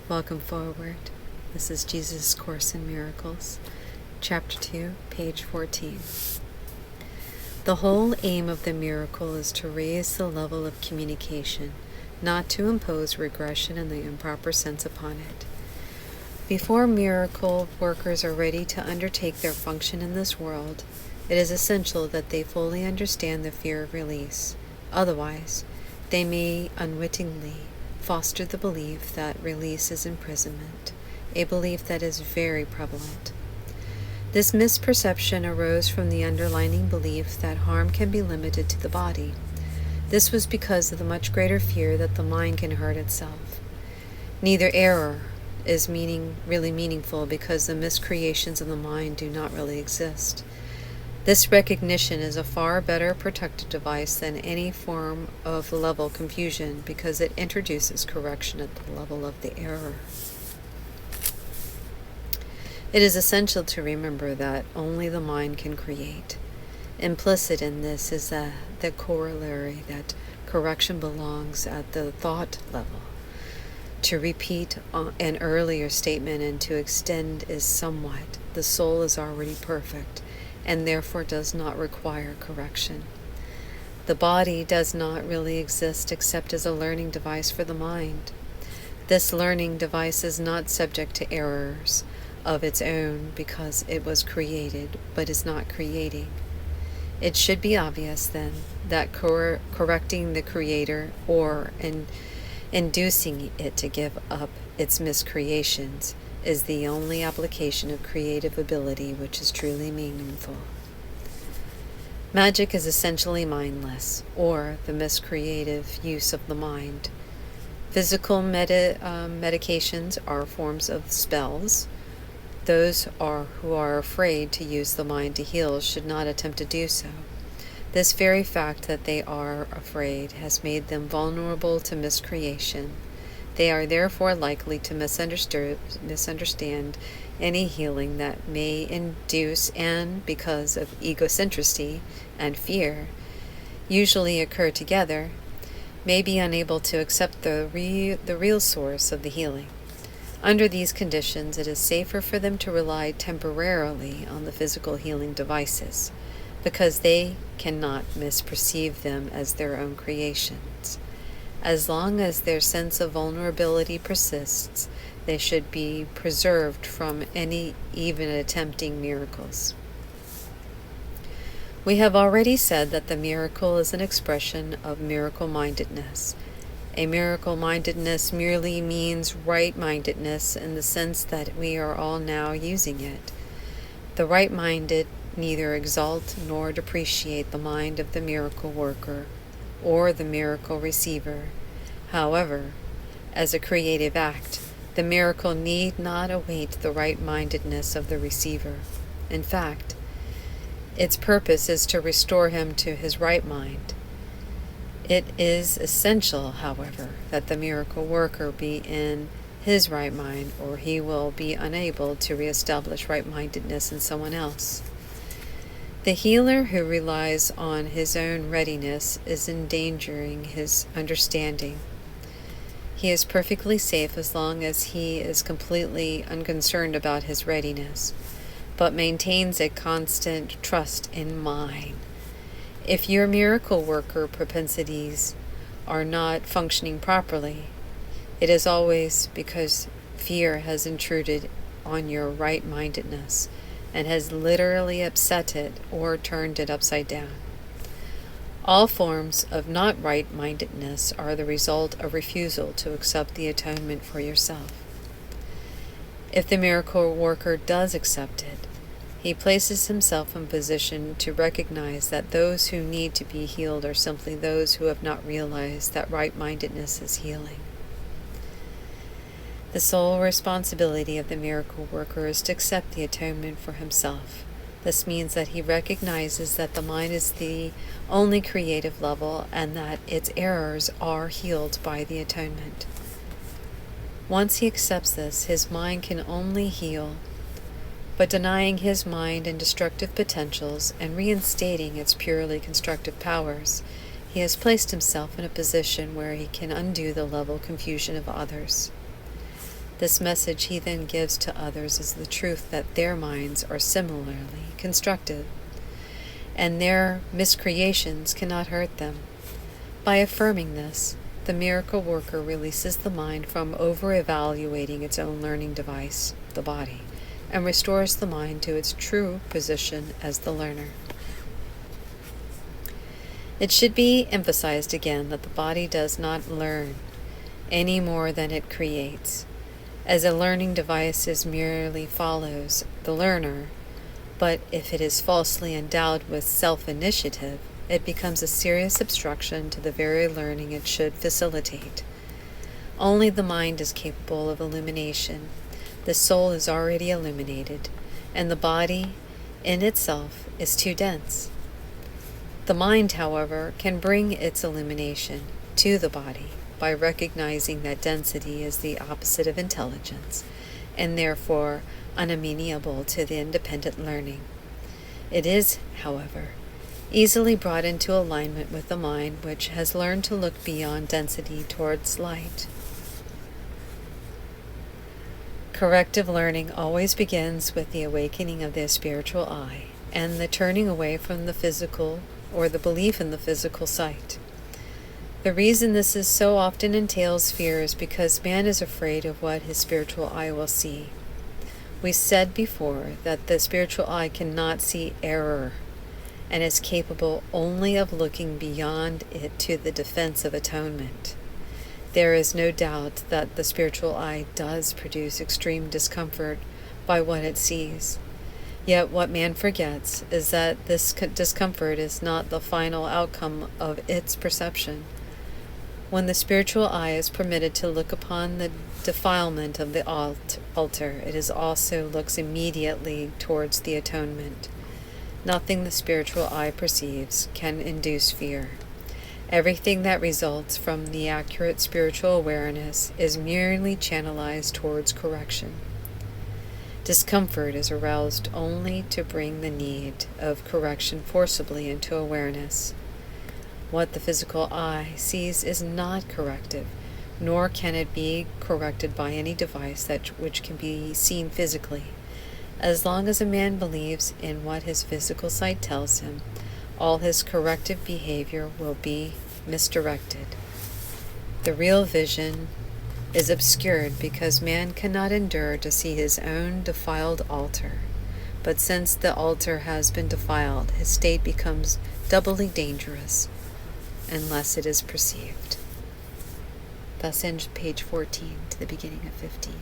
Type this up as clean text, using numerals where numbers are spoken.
Welcome forward. This is Jesus' Course in Miracles, Chapter 2, page 14. The whole aim of the miracle is to raise the level of communication, not to impose regression in the improper sense upon it. Before miracle workers are ready to undertake their function in this world, it is essential that they fully understand the fear of release. Otherwise, they may unwittingly foster the belief that release is imprisonment, a belief that is very prevalent. This misperception arose from the underlying belief that harm can be limited to the body. This was because of the much greater fear that the mind can hurt itself. Neither error is really meaningful because the miscreations of the mind do not really exist. This recognition is a far better protective device than any form of level confusion because it introduces correction at the level of the error. It is essential to remember that only the mind can create. Implicit in this is the corollary that correction belongs at the thought level. To repeat an earlier statement and to extend is somewhat. The soul is already perfect and therefore does not require correction. The body does not really exist except as a learning device for the mind. This learning device is not subject to errors of its own because it was created, but is not creating. It should be obvious, then, that correcting the creator or inducing it to give up its miscreations is the only application of creative ability which is truly meaningful. Magic is essentially mindless, or the miscreative use of the mind. Physical medications are forms of spells. Those who are afraid to use the mind to heal should not attempt to do so. This very fact that they are afraid has made them vulnerable to miscreation. They are therefore likely to misunderstand any healing that may induce and, because of egocentricity and fear, usually occur together, may be unable to accept the real source of the healing. Under these conditions, it is safer for them to rely temporarily on the physical healing devices, because they cannot misperceive them as their own creations. As long as their sense of vulnerability persists, they should be preserved from even attempting miracles. We have already said that the miracle is an expression of miracle-mindedness. A miracle-mindedness merely means right-mindedness in the sense that we are all now using it. The right-minded neither exalt nor depreciate the mind of the miracle worker or the miracle receiver. However, as a creative act, the miracle need not await the right-mindedness of the receiver. In fact, its purpose is to restore him to his right mind. It is essential, however, that the miracle worker be in his right mind, or he will be unable to reestablish right-mindedness in someone else. The healer who relies on his own readiness is endangering his understanding. He is perfectly safe as long as he is completely unconcerned about his readiness, but maintains a constant trust in mine. If your miracle worker propensities are not functioning properly, it is always because fear has intruded on your right-mindedness and has literally upset it or turned it upside down. All forms of not right-mindedness are the result of refusal to accept the atonement for yourself. If the miracle worker does accept it, he places himself in position to recognize that those who need to be healed are simply those who have not realized that right-mindedness is healing. The sole responsibility of the miracle worker is to accept the atonement for himself. This means that he recognizes that the mind is the only creative level and that its errors are healed by the atonement. Once he accepts this, his mind can only heal. But denying his mind and destructive potentials and reinstating its purely constructive powers, he has placed himself in a position where he can undo the level confusion of others. This message he then gives to others as the truth that their minds are similarly constructed, and their miscreations cannot hurt them. By affirming this, the miracle worker releases the mind from over-evaluating its own learning device, the body, and restores the mind to its true position as the learner. It should be emphasized again that the body does not learn any more than it creates, as a learning device merely follows the learner, but if it is falsely endowed with self-initiative, it becomes a serious obstruction to the very learning it should facilitate. Only the mind is capable of illumination. The soul is already illuminated, and the body in itself is too dense. The mind, however, can bring its illumination to the body by recognizing that density is the opposite of intelligence, and therefore unamenable to the independent learning. It is, however, easily brought into alignment with the mind which has learned to look beyond density towards light. Corrective learning always begins with the awakening of the spiritual eye and the turning away from the physical or the belief in the physical sight. The reason this is so often entails fear is because man is afraid of what his spiritual eye will see. We said before that the spiritual eye cannot see error and is capable only of looking beyond it to the defense of atonement. There is no doubt that the spiritual eye does produce extreme discomfort by what it sees. Yet what man forgets is that this discomfort is not the final outcome of its perception. When the spiritual eye is permitted to look upon the defilement of the altar, it also looks immediately towards the atonement. Nothing the spiritual eye perceives can induce fear. Everything that results from the accurate spiritual awareness is merely channelized towards correction. Discomfort is aroused only to bring the need of correction forcibly into awareness. What the physical eye sees is not corrective, nor can it be corrected by any device which can be seen physically. As long as a man believes in what his physical sight tells him, all his corrective behavior will be misdirected. The real vision is obscured because man cannot endure to see his own defiled altar. But since the altar has been defiled, his state becomes doubly dangerous unless it is perceived. Thus ends page 14 to the beginning of 15.